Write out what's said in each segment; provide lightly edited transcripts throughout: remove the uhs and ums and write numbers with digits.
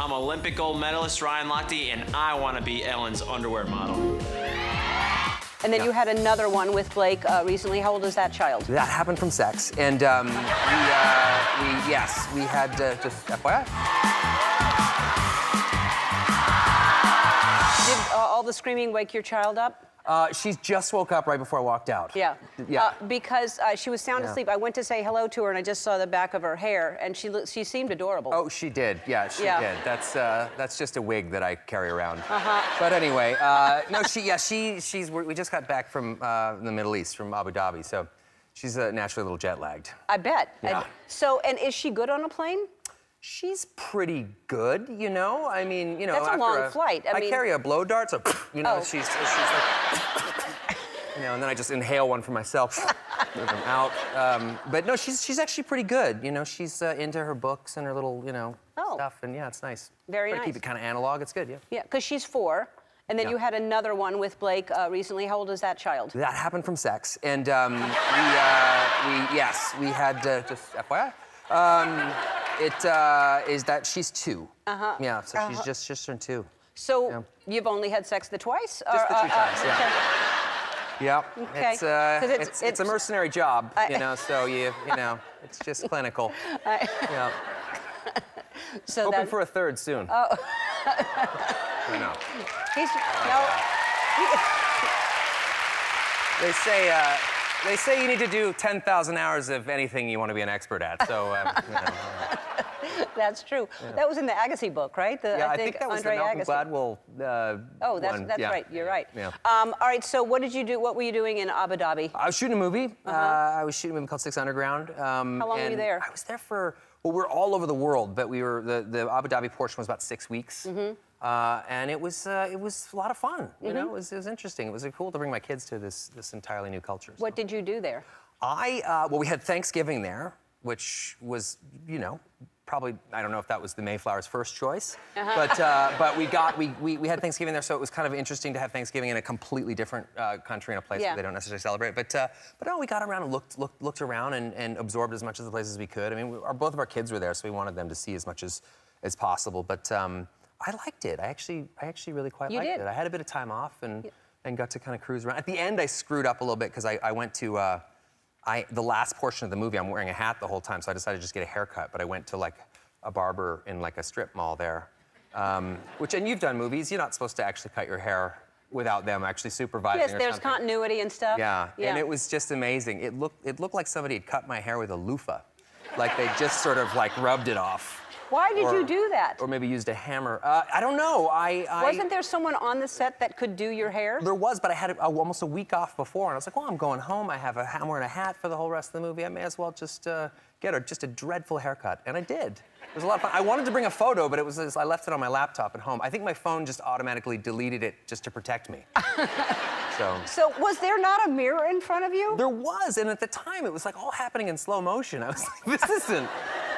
I'm Olympic gold medalist Ryan Lochte, and I want to be Ellen's underwear model. And then you had another one with Blake recently. How old is that child? That happened from sex, and we had just FYI. Did all the screaming wake your child up? She just woke up right before I walked out. Yeah. Yeah. Because she was sound asleep. I went to say hello to her, and I just saw the back of her hair, and she seemed adorable. Oh, she did. Yeah, she did. That's just a wig that I carry around. Uh-huh. But anyway, no, we just got back from the Middle East, from Abu Dhabi, so she's naturally a little jet lagged. I bet. Yeah. And is she good on a plane? She's pretty good, you know? I mean, you know, That's a long flight. I mean, carry a blow dart, so, you know, Oh. she's like, you know, and then I just inhale one for myself, move them out. But no, she's actually pretty good. You know, she's into her books and her little, you know, stuff, and yeah, it's nice. Very Try nice. to keep it kind of analog. It's good, yeah. Yeah, because she's 4, and then you had another one with Blake recently. How old is that child? That happened from sex, and we had just FYI. It is that she's 2. Yeah, so she's just turned 2. So you've only had sex twice? Just the 2 times, yeah. Yeah. Okay. It's a mercenary job, you know. So you know, it's just clinical. Yeah. So hoping for a 3rd soon. Oh. I know. No. They say you need to do 10,000 hours of anything you want to be an expert at. So. You know. That's true. Yeah. That was in the Agassi book, right? I think that was Andre the Malcolm Agassi. Gladwell Oh, that's one. right. You're right. Yeah. All right. So what did you do? What were you doing in Abu Dhabi? I was shooting a movie. I was shooting a movie called 6 Underground. How long were you there? I was there for. Well, we're all over the world, but we were the Abu Dhabi portion was about 6 weeks. And it was a lot of fun. You know, it was interesting. It was cool to bring my kids to this entirely new culture. So. What did you do there? Well, we had Thanksgiving there, which was, you know, probably, I don't know if that was the Mayflower's first choice, but we had Thanksgiving there, so it was kind of interesting to have Thanksgiving in a completely different country, in a place where they don't necessarily celebrate. But no, we got around and looked around and absorbed as much of the place as we could. I mean, both of our kids were there, so we wanted them to see as much as possible. But I liked it. I actually really quite liked it. I had a bit of time off and got to kind of cruise around. At the end, I screwed up a little bit because I went to. The last portion of the movie, I'm wearing a hat the whole time, so I decided to just get a haircut. But I went to like a barber in like a strip mall there, and you've done movies. You're not supposed to actually cut your hair without them actually supervising. Yes, there's continuity and stuff. Yeah, and it was just amazing. It looked like somebody had cut my hair with a loofah, like they just sort of like rubbed it off. Why did you do that? Or maybe used a hammer. I don't know. Wasn't there someone on the set that could do your hair? There was, but I had almost a week off before, and I was like, well, I'm going home. I'm wearing a hat for the whole rest of the movie. I may as well just get a dreadful haircut. And I did. It was a lot of fun. I wanted to bring a photo, but I left it on my laptop at home. I think my phone just automatically deleted it just to protect me. So was there not a mirror in front of you? There was, and at the time, it was like all happening in slow motion. I was like, this isn't,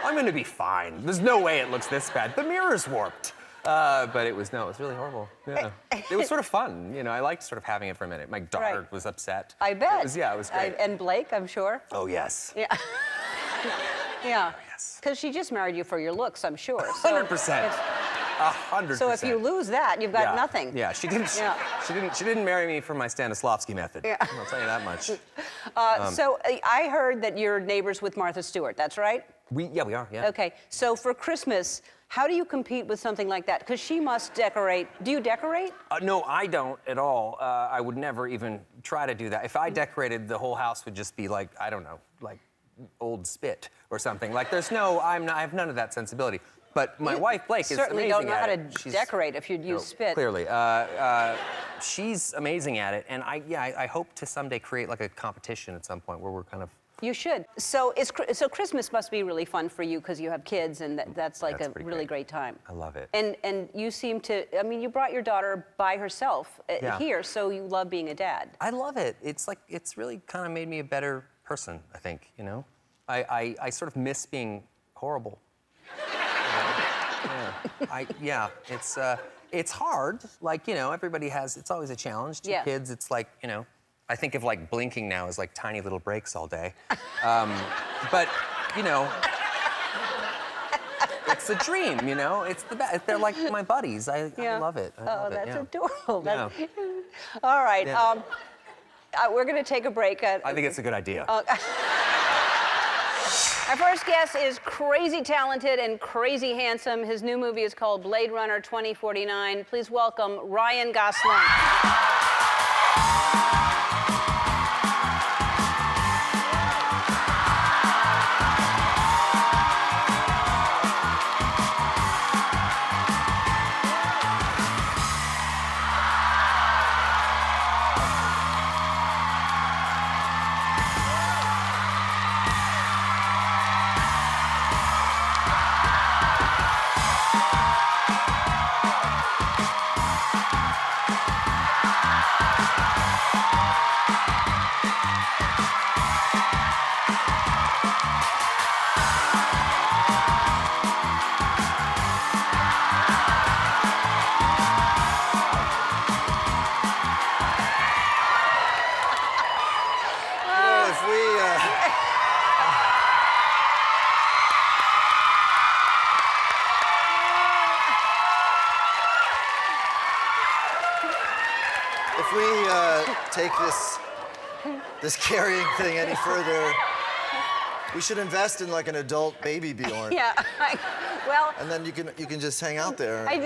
I'm gonna be fine. There's no way it looks this bad. The mirror's warped. But it was really horrible. Yeah. It was sort of fun, you know, I liked sort of having it for a minute. My daughter was upset. I bet. It was great. And Blake, I'm sure. Oh, yes. Yeah. Yeah. Yes. Because she just married you for your looks, I'm sure. 100%. 100%. So if you lose that, you've got nothing. Yeah, she didn't marry me for my Stanislavski method. Yeah. I'll tell you that much. So I heard that you're neighbors with Martha Stewart. That's right? We are. Yeah. Okay. So for Christmas, how do you compete with something like that? Because she must decorate. Do you decorate? No, I don't at all. I would never even try to do that. If I decorated, the whole house would just be like, I don't know, like old spit or something. Like I have none of that sensibility. But my wife, Blake, is amazing at it. Certainly don't know how to decorate if you'd use spit. Clearly. She's amazing at it. And I hope to someday create like a competition at some point where we're kind of... You should. So Christmas must be really fun for you because you have kids and that's like a really great time. I love it. And you seem to, I mean, you brought your daughter by herself here, so you love being a dad. I love it. It's really kind of made me a better person, I think, you know? I sort of miss being horrible. It's hard. Like, you know, everybody has, it's always a challenge. Two kids, it's like, you know, I think of like blinking now as like tiny little breaks all day. But, you know, It's a dream, you know? It's the best. They're like my buddies. I love it. I love that's it. Yeah. adorable. Yeah. All right. Yeah. We're going to take a break. I think it's a good idea. Our first guest is crazy talented and crazy handsome. His new movie is called Blade Runner 2049. Please welcome Ryan Gosling. If we take this carrying thing any further, we should invest in like an adult baby Bjorn. Yeah. Well, And then you can just hang out there. I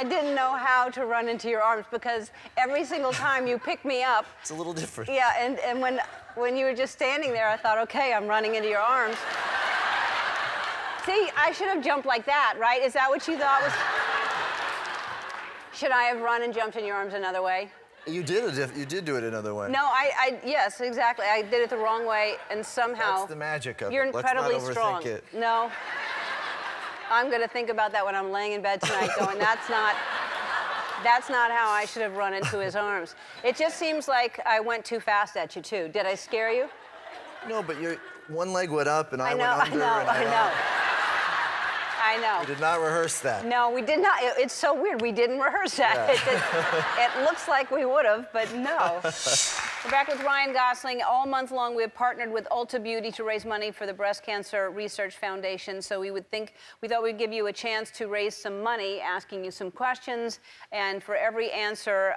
didn't know how to run into your arms because every single time you pick me up. It's a little different. Yeah, and when you were just standing there, I thought, okay, I'm running into your arms. See, I should have jumped like that, right? Is that what you thought was? Should I have run and jumped in your arms another way? You did do it another way. No, yes, exactly. I did it the wrong way, and somehow. That's the magic of You're it. incredibly Let's not strong. overthink it. No. I'm gonna think about that when I'm laying in bed tonight, going, that's not how I should have run into his arms. It just seems like I went too fast at you too. Did I scare you? No, but one leg went up and I went I under. know. We did not rehearse that. No, we did not. It's so weird. We didn't rehearse that. Yeah. It looks like we would have, but no. We're back with Ryan Gosling. All month long, we have partnered with Ulta Beauty to raise money for the Breast Cancer Research Foundation. So we thought we'd give you a chance to raise some money, asking you some questions. And for every answer,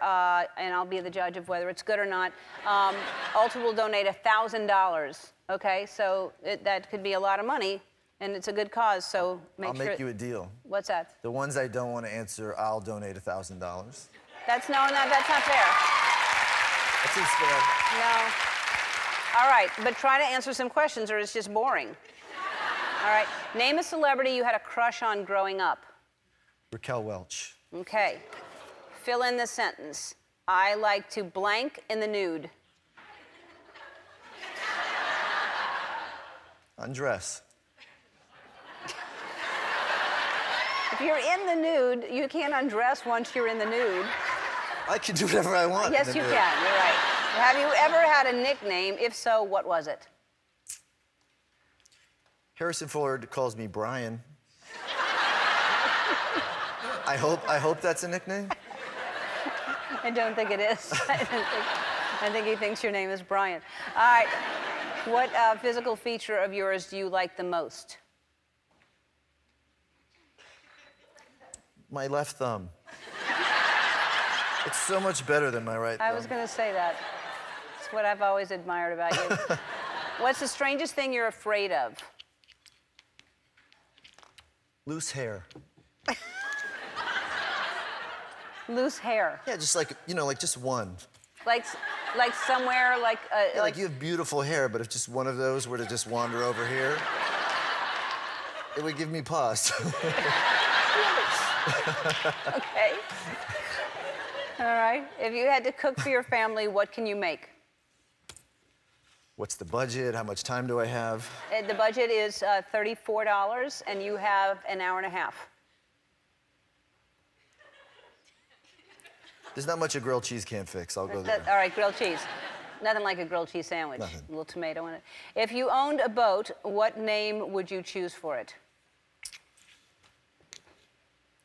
and I'll be the judge of whether it's good or not, Ulta will donate $1,000. Okay, so that could be a lot of money. And it's a good cause, so I'll make you a deal. What's that? The ones I don't want to answer, I'll donate $1,000. That's not fair. That seems fair. No. All right, but try to answer some questions or it's just boring. All right, name a celebrity you had a crush on growing up. Raquel Welch. Okay. Fill in the sentence. I like to blank in the nude. Undress. If you're in the nude, you can't undress once you're in the nude. I can do whatever I want. Yes, you can. You're right. Have you ever had a nickname? If so, what was it? Harrison Ford calls me Brian. I hope that's a nickname. I don't think it is. I think he thinks your name is Brian. All right. What physical feature of yours do you like the most? My left thumb. It's so much better than my right thumb. I was going to say that. It's what I've always admired about you. What's the strangest thing you're afraid of? Loose hair. Loose hair. Yeah, just like, like just one. Like somewhere, like... Yeah, like you have beautiful hair, but if just one of those were to just wander over here, it would give me pause. Okay. All right. If you had to cook for your family, what can you make? What's the budget? How much time do I have? The budget is $34, and you have an hour and a half. There's not much a grilled cheese can't fix. I'll go there. All right, grilled cheese. Nothing like a grilled cheese sandwich. Nothing. A little tomato in it. If you owned a boat, what name would you choose for it?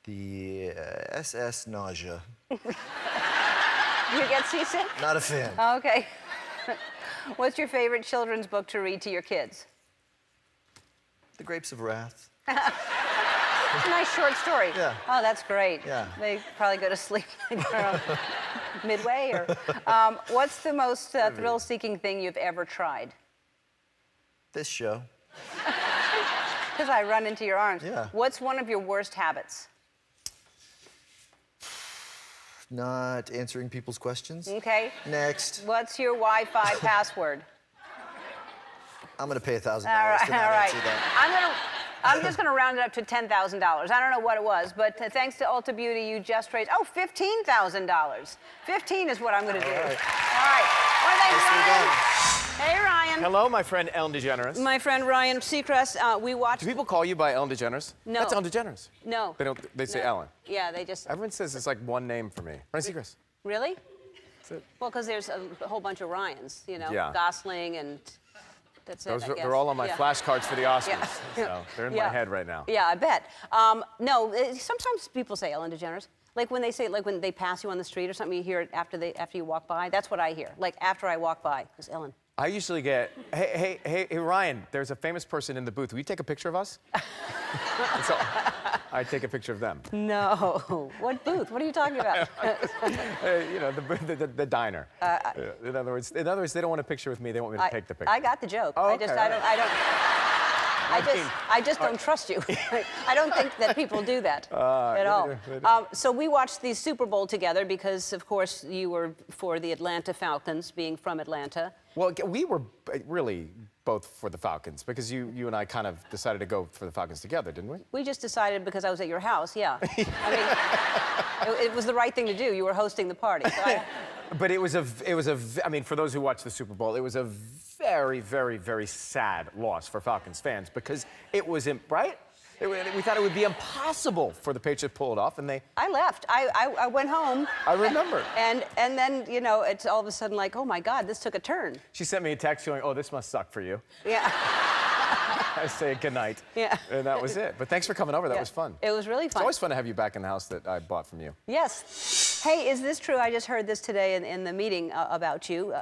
The SS Nausea. Do you get seasick? Not a fan. Oh, okay. What's your favorite children's book to read to your kids? The Grapes of Wrath. It's a nice short story. Yeah. Oh, that's great. Yeah. They probably go to sleep midway. Or what's the most thrill-seeking thing you've ever tried? This show. Because I run into your arms. Yeah. What's one of your worst habits? Not answering people's questions. Okay. Next. What's your Wi-Fi password? I'm gonna pay $1,000 All right, to not all right. answer that. I'm just gonna round it up to $10,000. I don't know what it was, but thanks to Ulta Beauty, you just raised, $15,000. 15 is what I'm gonna do. All right. Well, thanks, Nicely Ryan. done. Hey, Ryan. Hello, my friend Ellen DeGeneres. My friend Ryan Seacrest, we watched. Do people call you by Ellen DeGeneres? No. That's Ellen DeGeneres. No. They don't. They say No. Ellen. Yeah, they just. Everyone says it's like one name for me. Ryan Seacrest. Really? That's it. Well, because there's a whole bunch of Ryans, you know, Yeah. Gosling and that's it. Those I are, guess. they're all on my Yeah. flashcards for the Oscars. Yeah. So they're in Yeah. my head right now. Yeah, I bet. No, sometimes people say Ellen DeGeneres. Like when they say, like when they pass you on the street or something, you hear it after you walk by. That's what I hear. Like after I walk by, it's Ellen. I usually get, hey, Ryan, there's a famous person in the booth. Will you take a picture of us? So I take a picture of them. No. What booth? What are you talking about? You know, the diner. In other words, they don't want a picture with me. They want me to take the picture. I got the joke. Oh, I okay, just, all I just don't trust you. I don't think that people do that at all. So we watched the Super Bowl together because, of course, you were for the Atlanta Falcons, being from Atlanta. Well, we were really both for the Falcons because you and I kind of decided to go for the Falcons together, didn't we? We just decided because I was at your house, yeah. I mean, it was the right thing to do. You were hosting the party. So But I mean, for those who watch the Super Bowl, it was a very, very, very sad loss for Falcons fans because it was, right? We thought it would be impossible for the Patriots to pull it off, and they... I left. I went home. I remember. And then, you know, it's all of a sudden like, oh, my God, this took a turn. She sent me a text going, oh, this must suck for you. Yeah. I say goodnight. Yeah. And that was it. But thanks for coming over. That was fun. It was really It's fun. always fun to have you back in the house that I bought from you. Yes. Hey, is this true? I just heard this today in the meeting about you,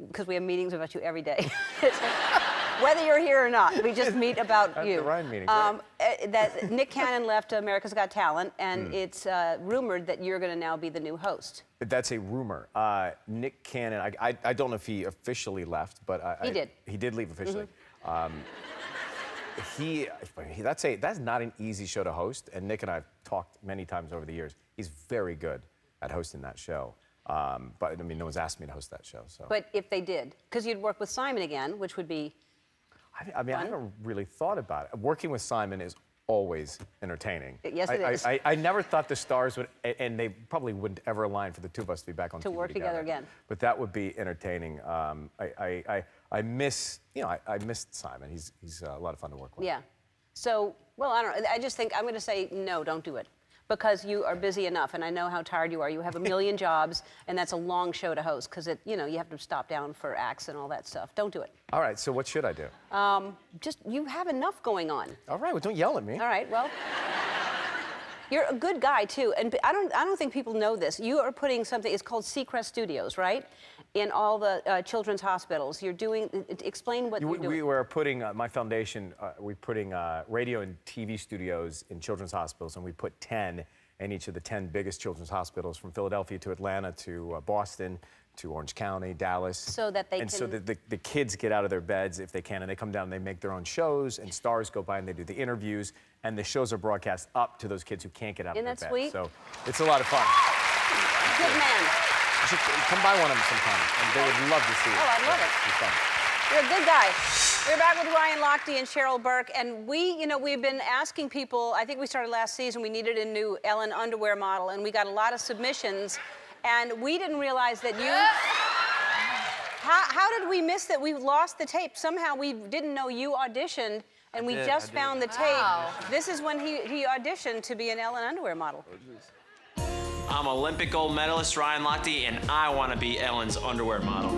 because we have meetings about you every day. Whether you're here or not, we just meet about At you. the Ryan meeting, That Nick Cannon left America's Got Talent, and it's rumored that you're going to now be the new host. That's a rumor. Nick Cannon, I don't know if he officially left, but He did. He did leave officially. That's not an easy show to host, and Nick and I have talked many times over the years. He's very good at hosting that show. But I mean, no one's asked me to host that show. So. But if they did, because you'd work with Simon again, which would be. I mean, I haven't really thought about it. Working with Simon is always entertaining. Yes, it is. I never thought the stars would, and they probably wouldn't ever align for the two of us to be back on To TV work together again. But that would be entertaining. I miss, I missed Simon. He's a lot of fun to work with. Yeah. So, well, I don't know. I just think I'm going to say no, don't do it. Because you are busy enough, and I know how tired you are. You have a million jobs, and that's a long show to host, because you have to stop down for acts and all that stuff. Don't do it. All right, so what should I do? Just, you have enough going on. All right, well, don't yell at me. All right, well, you're a good guy, too. And I don't think people know this. You are putting something, it's called Seacrest Studios, right? In all the children's hospitals. You're doing, explain what you're doing. We were putting, my foundation, we're putting radio and TV studios in children's hospitals, and we put 10 in each of the 10 biggest children's hospitals, from Philadelphia to Atlanta to Boston to Orange County, Dallas. So that they so that the kids get out of their beds if they can, and they come down and they make their own shows, and stars go by and they do the interviews, and the shows are broadcast up to those kids who can't get out of their beds. Isn't that sweet? So it's a lot of fun. Good man. You should come by one of them sometime, and they would love to see it. Oh, I'd love it. It's fun. You're a good guy. We're back with Ryan Lochte and Cheryl Burke, and we've been asking people, I think we started last season, we needed a new Ellen underwear model, and we got a lot of submissions, and we didn't realize that you... How did we miss that? We lost the tape. Somehow we didn't know you auditioned, and we just found the tape. This is when he auditioned to be an Ellen underwear model. I'm Olympic gold medalist Ryan Lochte, and I want to be Ellen's underwear model.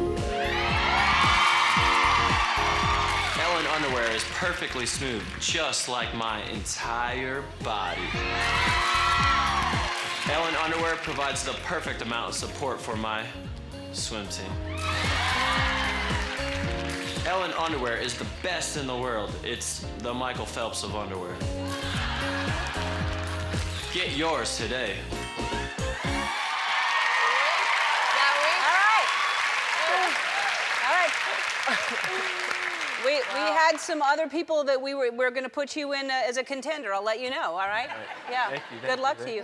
Ellen underwear is perfectly smooth, just like my entire body. Ellen underwear provides the perfect amount of support for my swim team. Ellen underwear is the best in the world. It's the Michael Phelps of underwear. Get yours today. All right. We had some other people that we're going to put you in as a contender. I'll let you know. All right? Yeah. Thank you, Good luck to you.